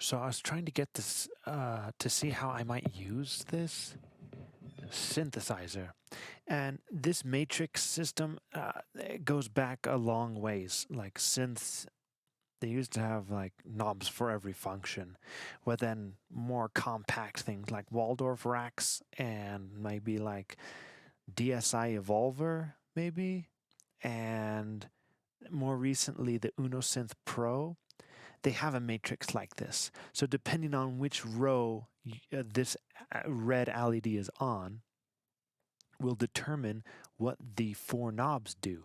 So I was trying to get this to see how I might use this synthesizer. And this matrix system it goes back a long ways. Like synths, they used to have like knobs for every function, but then more compact things like Waldorf racks and maybe like DSI Evolver, maybe, and more recently the UnoSynth Pro. They have a matrix like this. So depending on which row this red LED is on, will determine what the four knobs do.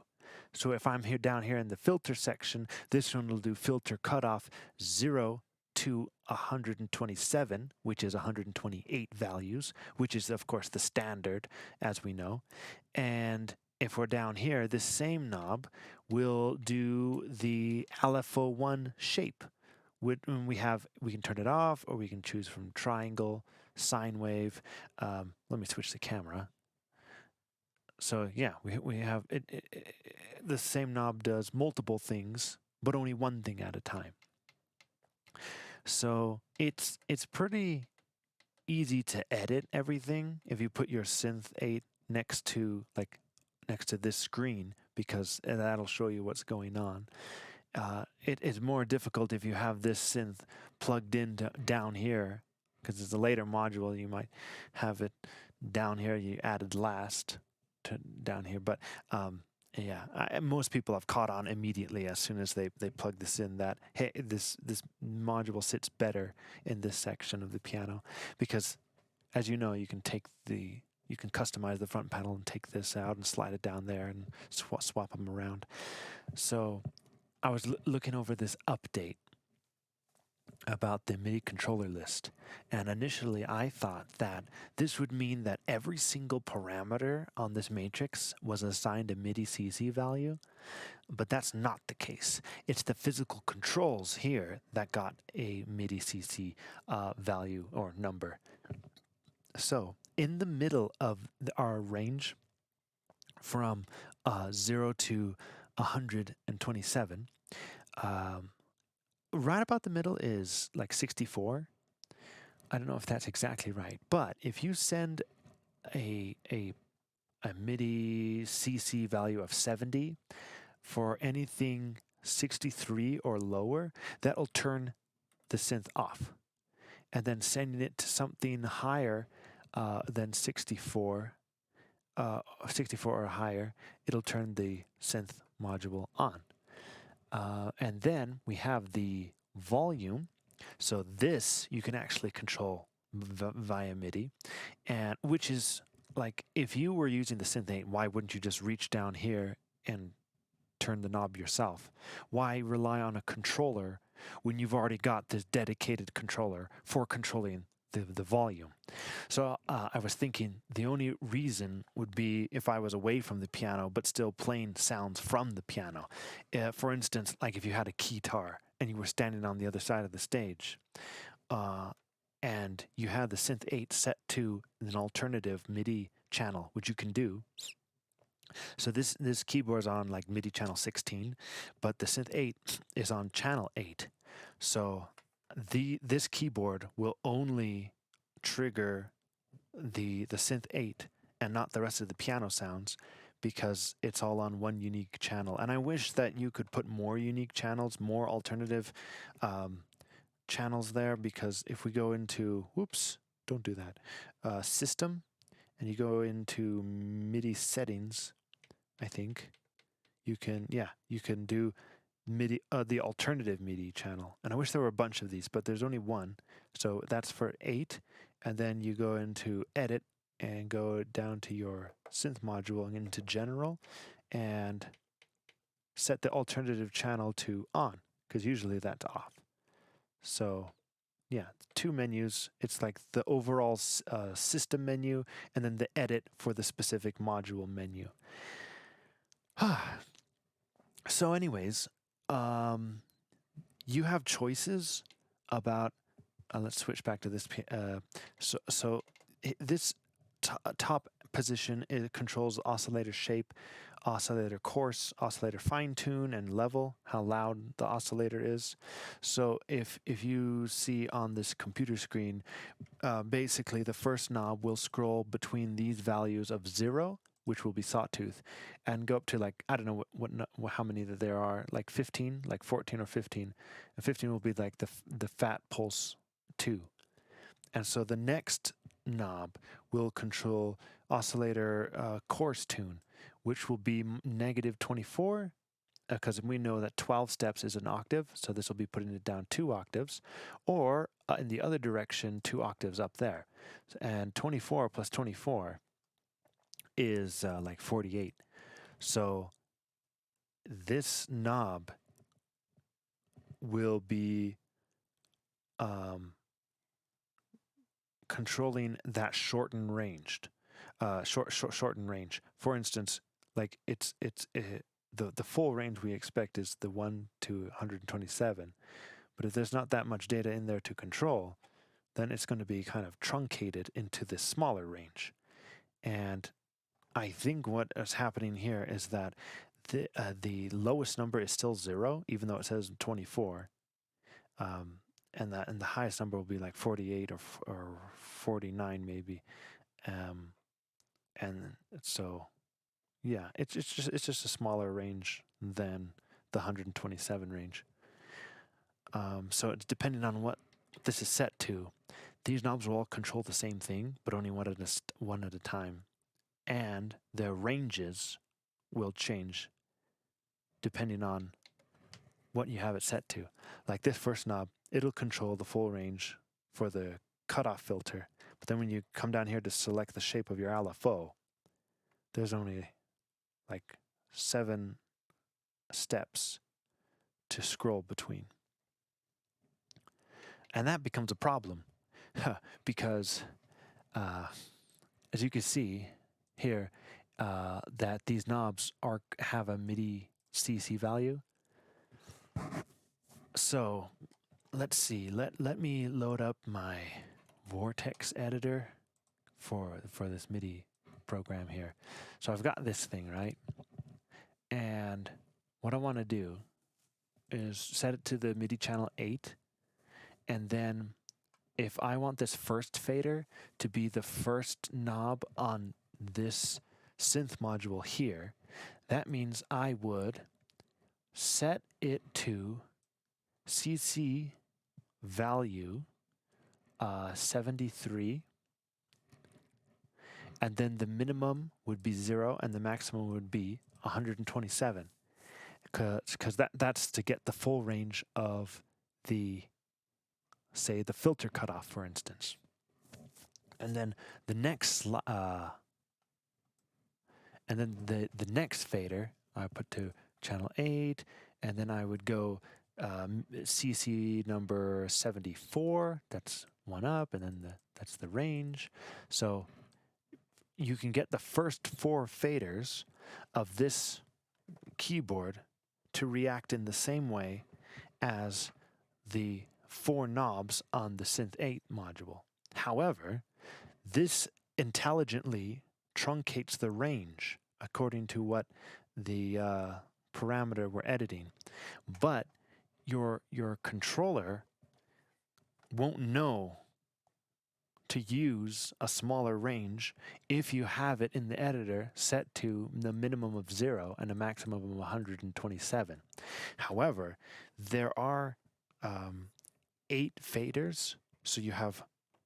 So if I'm here down here in the filter section, this one will do filter cutoff 0 to 127, which is 128 values, which is of course the standard, as we know. And if we're down here, this same knob will do the LFO1 shape. When we can turn it off, or we can choose from triangle, sine wave. Let me switch the camera. So yeah, we have the same knob does multiple things, but only one thing at a time. So it's pretty easy to edit everything if you put your Synth-8 next to this screen, because that'll show you what's going on. It's more difficult if you have this synth plugged in down here, because it's a later module. You might have it down here. You added last to down here, but yeah, most people have caught on immediately as soon as they plug this in that, hey, this module sits better in this section of the piano, because as you know, you can customize the front panel and take this out and slide it down there and swap them around. So I was looking over this update about the MIDI controller list, and initially I thought that this would mean that every single parameter on this matrix was assigned a MIDI CC value, but that's not the case. It's the physical controls here that got a MIDI CC value or number. So in the middle of our range from 0 to 127, right about the middle is like 64. I don't know if that's exactly right, but if you send a MIDI CC value of 70 for anything 63 or lower, that'll turn the synth off. And then sending it to something higher than 64 or higher, it'll turn the synth module on. And then we have the volume. So this you can actually control via MIDI, and which is like, if you were using the Synth-8, why wouldn't you just reach down here and turn the knob yourself? Why rely on a controller when you've already got this dedicated controller for controlling the volume? So I was thinking the only reason would be if I was away from the piano but still playing sounds from the piano. For instance, like if you had a keytar and you were standing on the other side of the stage, and you had the Synth-8 set to an alternative MIDI channel, which you can do. So this keyboard is on like MIDI channel 16, but the Synth-8 is on channel 8. So this keyboard will only trigger the Synth-8 and not the rest of the piano sounds, because it's all on one unique channel. And I wish that you could put more unique channels, more alternative channels there, because if we go into, whoops, don't do that, system, and you go into MIDI settings, I think you can do MIDI, the alternative MIDI channel. And I wish there were a bunch of these, but there's only one. So that's for 8. And then you go into edit and go down to your synth module and into general and set the alternative channel to on, because usually that's off. So yeah, 2 menus. It's like the overall system menu and then the edit for the specific module menu. So anyways, you have choices about, let's switch back to this. So this top position, it controls oscillator shape oscillator coarse, oscillator fine tune, and level, how loud the oscillator is. So if you see on this computer screen, basically the first knob will scroll between these values of 0, which will be sawtooth, and go up to, like, I don't know how many that there are, like 15, like 14 or 15. And 15 will be like the fat pulse 2. And so the next knob will control oscillator coarse tune, which will be negative 24, because we know that 12 steps is an octave, so this will be putting it down 2 octaves, or in the other direction, 2 octaves up there. And 24 plus 24 is like 48. So this knob will be controlling that shortened range. Shortened range. For instance, like the full range we expect is the 1 to 127, but if there's not that much data in there to control, then it's going to be kind of truncated into this smaller range. And I think what is happening here is that the lowest number is still 0, even though it says 24. And the highest number will be like 48 or 49 maybe, and so yeah, it's just a smaller range than the 127 range. So it's depending on what this is set to. These knobs will all control the same thing, but only one at a time, and their ranges will change depending on what you have it set to. Like this first knob, it'll control the full range for the cutoff filter, but then when you come down here to select the shape of your LFO, there's only like 7 steps to scroll between. And that becomes a problem because as you can see here, that these knobs have a Midi CC value. So let's see. Let me load up my Vortex editor for this Midi program here. So I've got this thing, right? And what I want to do is set it to the Midi channel 8, and then if I want this first fader to be the first knob on this synth module here, that means I would set it to CC value 73, and then the minimum would be 0 and the maximum would be 127, because that's to get the full range of the, say, the filter cutoff, for instance. And then the next the next fader I put to channel 8, and then I would go CC number 74, that's 1 up, and then that's the range. So you can get the first 4 faders of this keyboard to react in the same way as the 4 knobs on the Synth-8 module. However, this intelligently truncates the range according to what the parameter we're editing, but your controller won't know to use a smaller range if you have it in the editor set to the minimum of 0 and a maximum of 127. However, there are 8 faders, so you have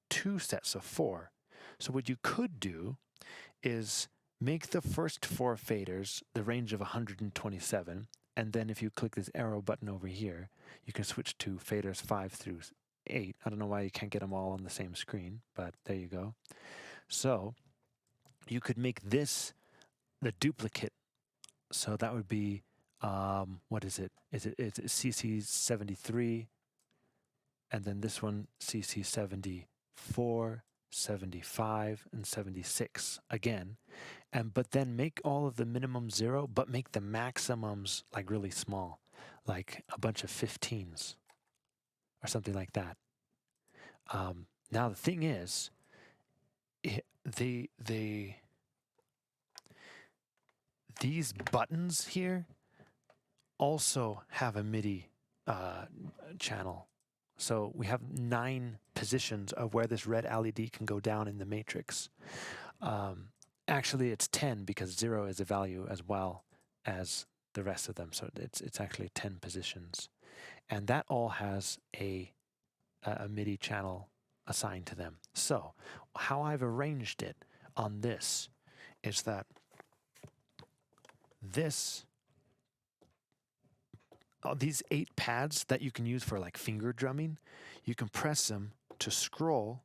2 sets of 4. So what you could do is make the first 4 faders the range of 127, and then if you click this arrow button over here, you can switch to faders 5 through 8. I don't know why you can't get them all on the same screen, but there you go. So you could make this the duplicate. So that would be, what is it? Is it CC 73, and then this one CC 74, 75, and 76 again. But then make all of the minimum 0, but make the maximums like really small, like a bunch of 15s or something like that. Now the thing is, these buttons here also have a MIDI channel. So we have 9 positions of where this red LED can go down in the matrix. Actually, it's 10 because 0 is a value as well as the rest of them. So it's actually 10 positions. And that all has a MIDI channel assigned to them. So how I've arranged it on this is that these 8 pads that you can use for like finger drumming, you can press them to scroll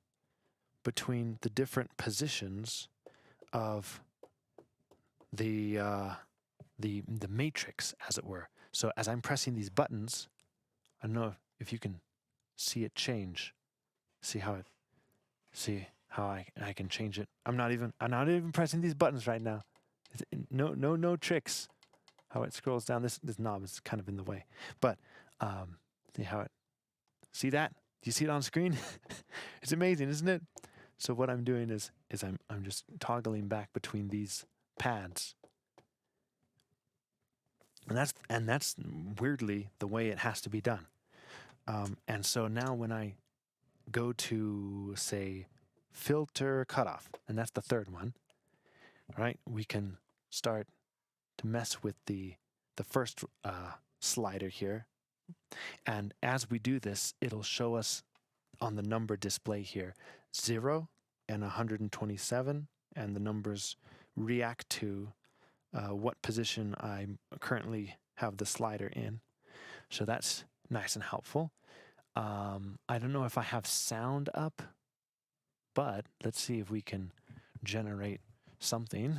between the different positions of the matrix, as it were. So as I'm pressing these buttons, I don't know if you can see it change. See how I can change it. I'm not even pressing these buttons right now. No tricks. How it scrolls down. This knob is kind of in the way, but see that? Do you see it on screen? It's amazing, isn't it? So what I'm doing is I'm just toggling back between these pads, and that's weirdly the way it has to be done. And so now when I go to, say, filter cutoff, and that's the third one, right? We can start to mess with the first slider here. And as we do this, it'll show us on the number display here 0 and 127, and the numbers react to what position I currently have the slider in. So that's nice and helpful. I don't know if I have sound up, but let's see if we can generate something.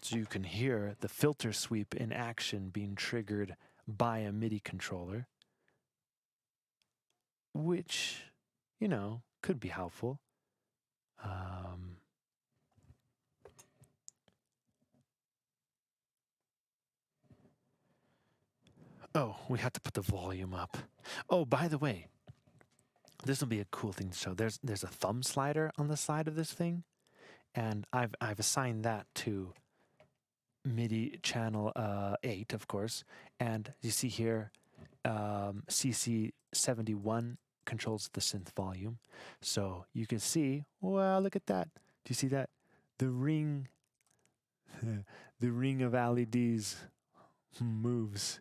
So you can hear the filter sweep in action being triggered by a MIDI controller, which, could be helpful. Oh, we have to put the volume up. Oh, by the way, this will be a cool thing to show. There's a thumb slider on the side of this thing, and I've assigned that to MIDI channel 8, of course. And you see here, CC71 controls the synth volume. So you can see, well, look at that. Do you see that? The ring, the ring of LEDs moves.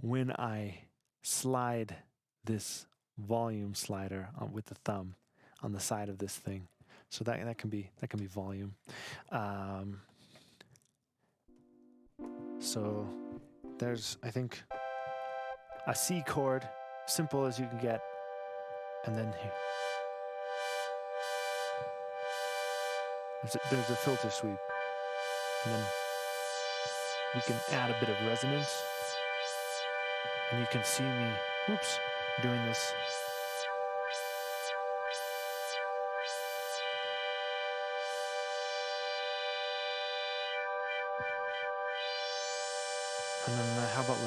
When I slide this volume slider with the thumb on the side of this thing, so that can be volume. So there's, I think, a C chord, simple as you can get, and then here there's a filter sweep, and then we can add a bit of resonance, and you can see me, doing this. And then how about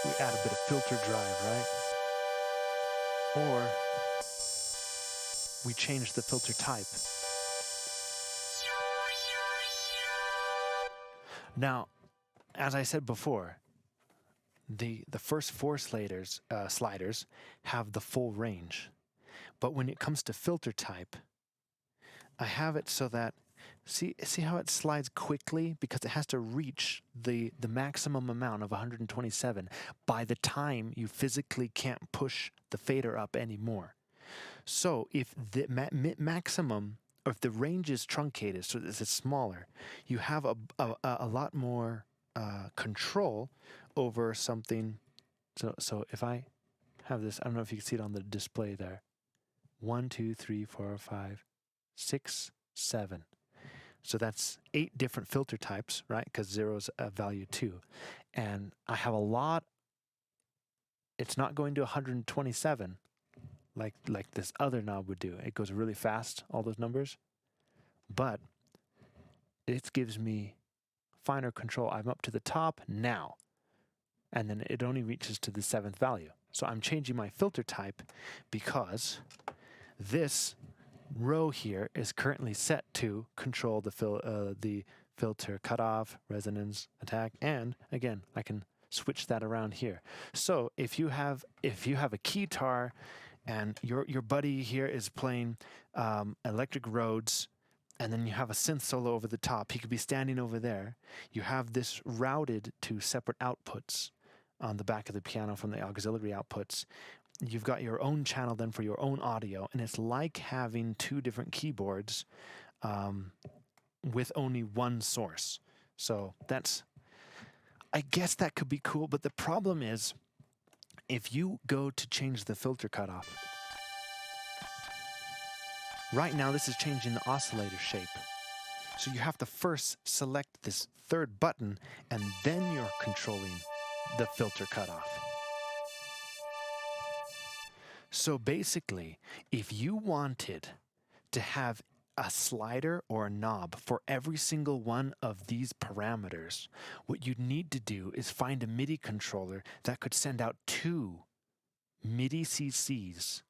we add a bit of filter drive, right? Or we change the filter type. Now, as I said before, the first 4 sliders have the full range. But when it comes to filter type, I have it so that, see how it slides quickly? Because it has to reach the maximum amount of 127 by the time you physically can't push the fader up anymore. So if the maximum, or if the range is truncated, so it's smaller, you have a lot more control over something. So if I have this, I don't know if you can see it on the display there. 1, 2, 3, 4, 5, 6, 7. So that's 8 different filter types, right? Because 0 is a value 2. And I have a lot. It's not going to 127 like this other knob would do. It goes really fast, all those numbers. But it gives me finer control. I'm up to the top now. And then it only reaches to the 7th value. So I'm changing my filter type because this row here is currently set to control the filter cutoff, resonance, attack, and again, I can switch that around here. So if you have a keytar and your buddy here is playing Electric Roads, and then you have a synth solo over the top, he could be standing over there. You have this routed to separate outputs on the back of the piano from the auxiliary outputs. You've got your own channel then for your own audio, and it's like having two different keyboards with only one source. So I guess that could be cool, but the problem is if you go to change the filter cutoff, right now this is changing the oscillator shape. So you have to first select this third button, and then you're controlling the filter cutoff. So basically, if you wanted to have a slider or a knob for every single one of these parameters, what you'd need to do is find a MIDI controller that could send out two MIDI CCs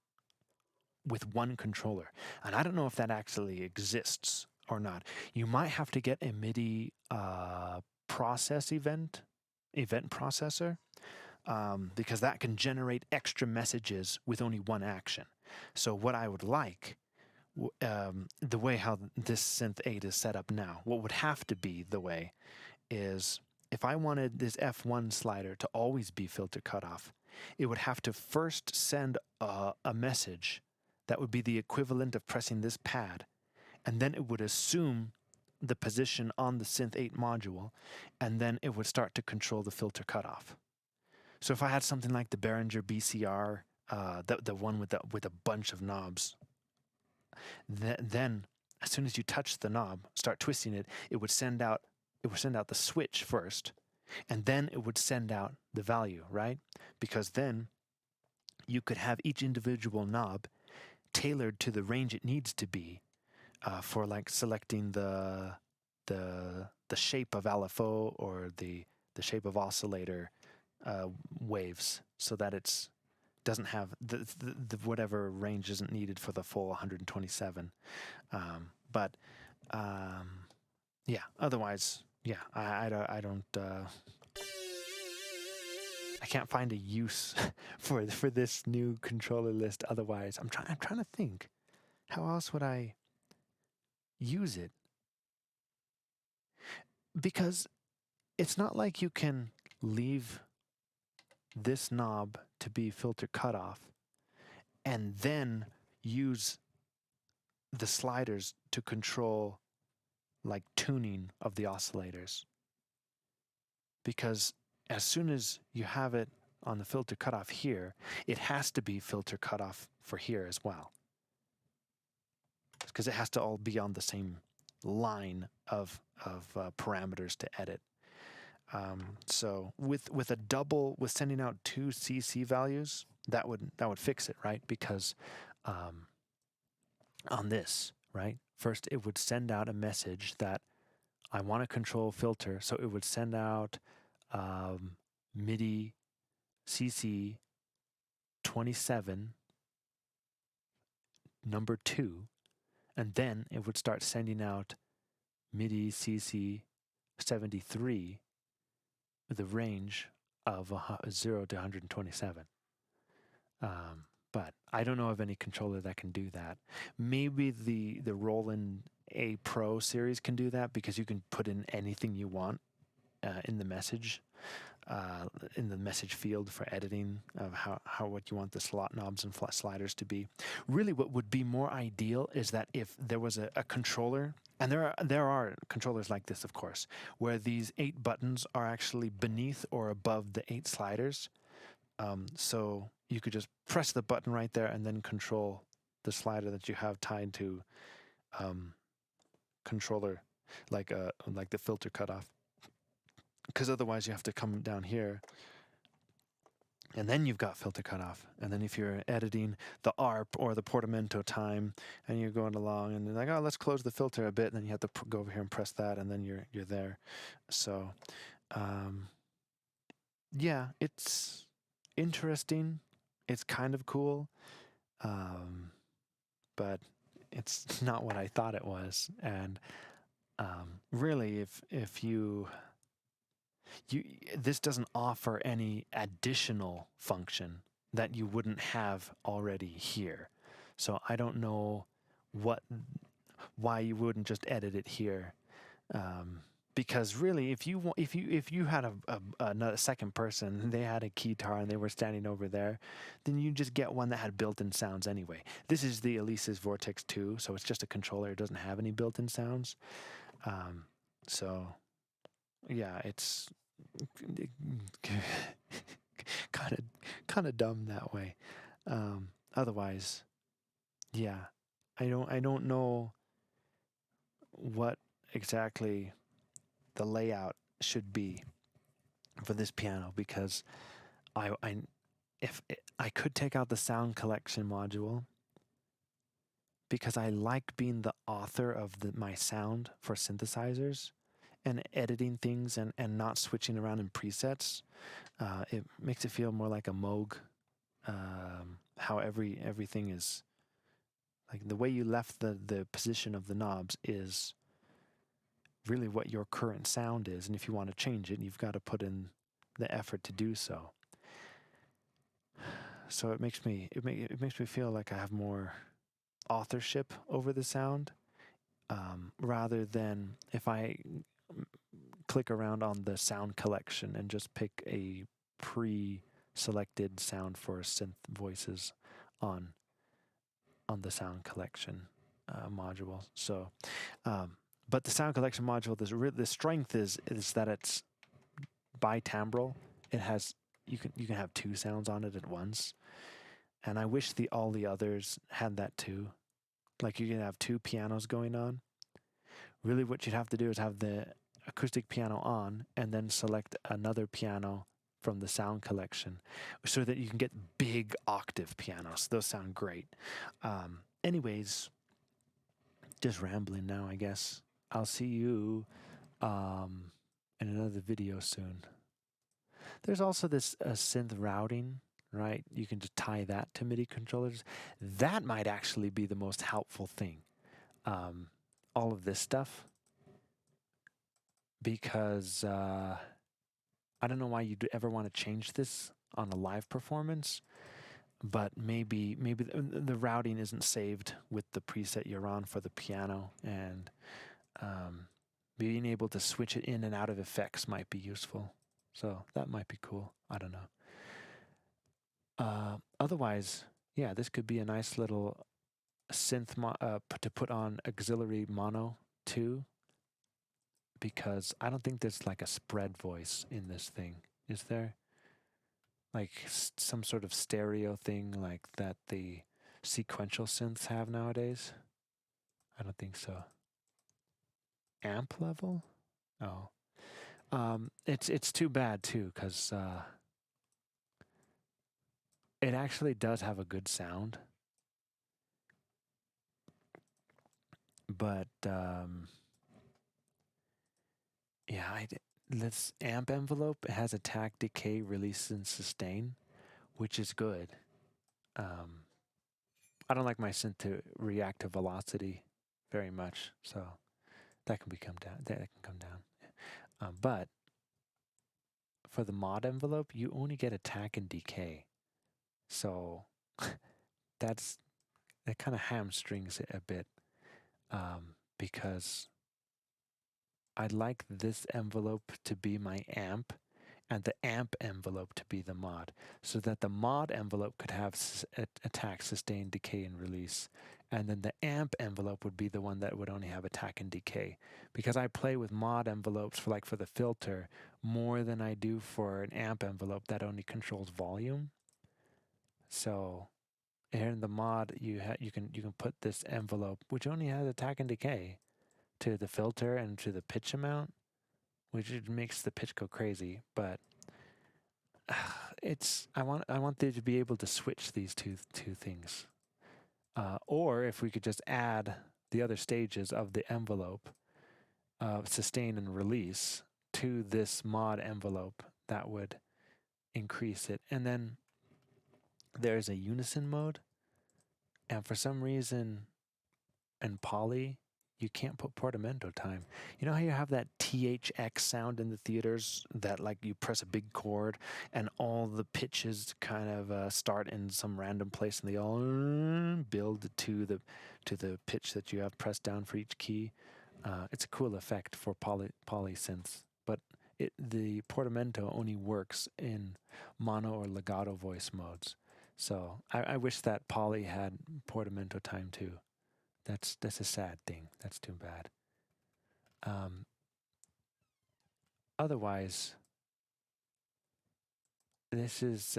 with one controller. And I don't know if that actually exists or not. You might have to get a MIDI event processor, because that can generate extra messages with only one action. So what I would like, the way how this Synth-8 is set up now, what would have to be the way is if I wanted this F1 slider to always be filter cutoff, it would have to first send a message that would be the equivalent of pressing this pad, and then it would assume the position on the Synth-8 module, and then it would start to control the filter cutoff. So if I had something like the Behringer BCR, the one with a bunch of knobs, then as soon as you touch the knob, start twisting it, it would send out the switch first, and then it would send out the value, right? Because then you could have each individual knob tailored to the range it needs to be for like selecting the shape of LFO or the shape of oscillator waves, so that it's doesn't have the whatever range isn't needed for the full 127. Yeah. Otherwise, yeah, I don't. I can't find a use for this new controller list. Otherwise, I'm trying to think, how else would I use it? Because it's not like you can leave this knob to be filter cutoff and then use the sliders to control like tuning of the oscillators. Because as soon as you have it on the filter cutoff here, it has to be filter cutoff for here as well. Because it has to all be on the same line of parameters to edit. So with sending out two CC values, that would fix it, right? Because on this, right, first it would send out a message that I want to control filter, so it would send out MIDI CC 27 number 2, and then it would start sending out MIDI CC 73 with a range of 0 to 127. But I don't know of any controller that can do that. Maybe the Roland A Pro series can do that, because you can put in anything you want in the message field for editing of how what you want the slot knobs and sliders to be. Really, what would be more ideal is that if there was a controller, and there are controllers like this, of course, where these 8 buttons are actually beneath or above the 8 sliders. So you could just press the button right there and then control the slider that you have tied to controller, like the filter cutoff. Because otherwise you have to come down here, and then you've got filter cutoff. And then if you're editing the ARP or the portamento time, and you're going along, and you're like, oh, let's close the filter a bit, and then you have to go over here and press that, and then you're there. So, yeah, it's interesting. It's kind of cool, but it's not what I thought it was. And really, if you this doesn't offer any additional function that you wouldn't have already here. So I don't know why you wouldn't just edit it here. Because really, if you had another second person, they had a guitar and they were standing over there, then you just get one that had built-in sounds anyway. This is the Alesis Vortex 2, so it's just a controller. It doesn't have any built-in sounds. So yeah, it's kind of dumb that way. Otherwise, yeah, I don't know what exactly the layout should be for this piano, because if I could take out the sound collection module, because I like being the author of my sound for synthesizers and editing things and not switching around in presets. It makes it feel more like a Moog. How everything is, like the way you left the position of the knobs is really what your current sound is, and if you want to change it, you've got to put in the effort to do so. So it makes me feel like I have more authorship over the sound, rather than if I click around on the sound collection and just pick a pre-selected sound for synth voices on the sound collection module. So, but the sound collection module, the strength is that it's bitimbral. It has you can have two sounds on it at once, and I wish all the others had that too. Like you can have two pianos going on. Really, what you'd have to do is have the acoustic piano on and then select another piano from the sound collection so that you can get big octave pianos. Those sound great. Anyways, just rambling now, I guess. I'll see you in another video soon. There's also this synth routing, right? You can just tie that to MIDI controllers. That might actually be the most helpful thing. All of this stuff, because I don't know why you'd ever want to change this on a live performance, but maybe the routing isn't saved with the preset you're on for the piano, and being able to switch it in and out of effects might be useful. So that might be cool. I don't know. Otherwise, yeah, this could be a nice little synth to put on auxiliary mono too, because I don't think there's like a spread voice in this thing. Is there? Like some sort of stereo thing like that the sequential synths have nowadays? I don't think so. Amp level? Oh. It's too bad too, because it actually does have a good sound. But yeah, this amp envelope has attack, decay, release, and sustain, which is good. I don't like my synth to react to velocity very much, so that can come down. That can come down. But for the mod envelope, you only get attack and decay, so that kind of hamstrings it a bit, because I'd like this envelope to be my amp and the amp envelope to be the mod, so that the mod envelope could have attack, sustain, decay, and release, and then the amp envelope would be the one that would only have attack and decay, because I play with mod envelopes for the filter more than I do for an amp envelope that only controls volume. So here in the mod, you can put this envelope, which only has attack and decay, to the filter and to the pitch amount, which makes the pitch go crazy. But I want there to be able to switch these two things, or if we could just add the other stages of the envelope, sustain and release, to this mod envelope, that would increase it. And then there's a unison mode, and for some reason and poly, you can't put portamento time. You know how you have that THX sound in the theaters that like you press a big chord and all the pitches kind of start in some random place and they all build to the pitch that you have pressed down for each key. It's a cool effect for poly synths, but the portamento only works in mono or legato voice modes. So I wish that poly had portamento time too. That's a sad thing. That's too bad. Otherwise, this is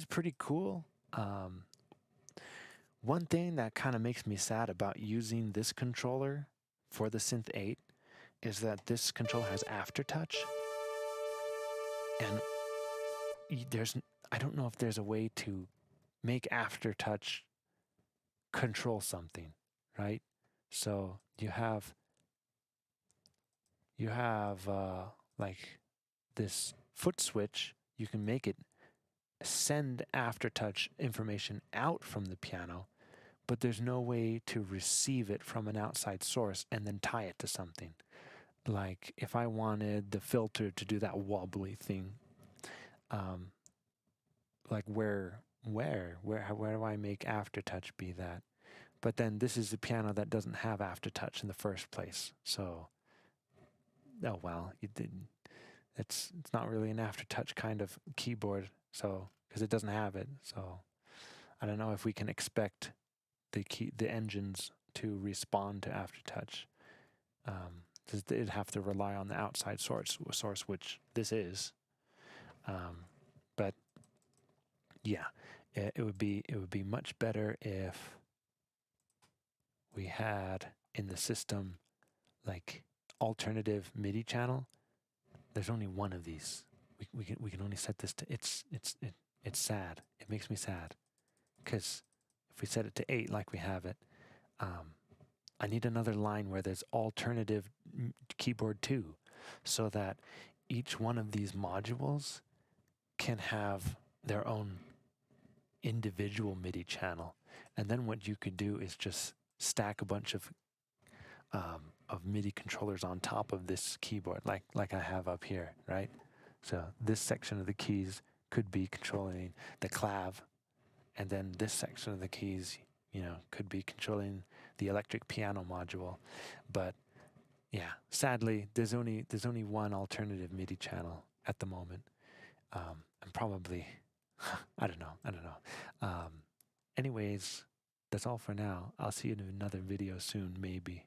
pretty cool. One thing that kind of makes me sad about using this controller for the Synth-8 is that this controller has aftertouch, and I don't know if there's a way to make aftertouch control something, right? So you have like this foot switch. You can make it send aftertouch information out from the piano, but there's no way to receive it from an outside source and then tie it to something. Like if I wanted the filter to do that wobbly thing, like where do I make aftertouch be that? But then this is a piano that doesn't have aftertouch in the first place. So, oh well, it's not really an aftertouch kind of keyboard. So because it doesn't have it. So I don't know if we can expect the engines to respond to aftertouch. It'd have to rely on the outside source, which this is. But yeah, it would be much better if we had in the system like alternative MIDI channel. There's only one of these. We can only set this to it's sad. It makes me sad because if we set it to 8 like we have it, I need another line where there's alternative keyboard 2, so that each one of these modules can have their own individual MIDI channel. And then what you could do is just stack a bunch of MIDI controllers on top of this keyboard, like I have up here, right? So this section of the keys could be controlling the clav, and then this section of the keys, could be controlling the electric piano module. But yeah, sadly, there's only one alternative MIDI channel at the moment, and probably I don't know. Anyways, that's all for now. I'll see you in another video soon, maybe.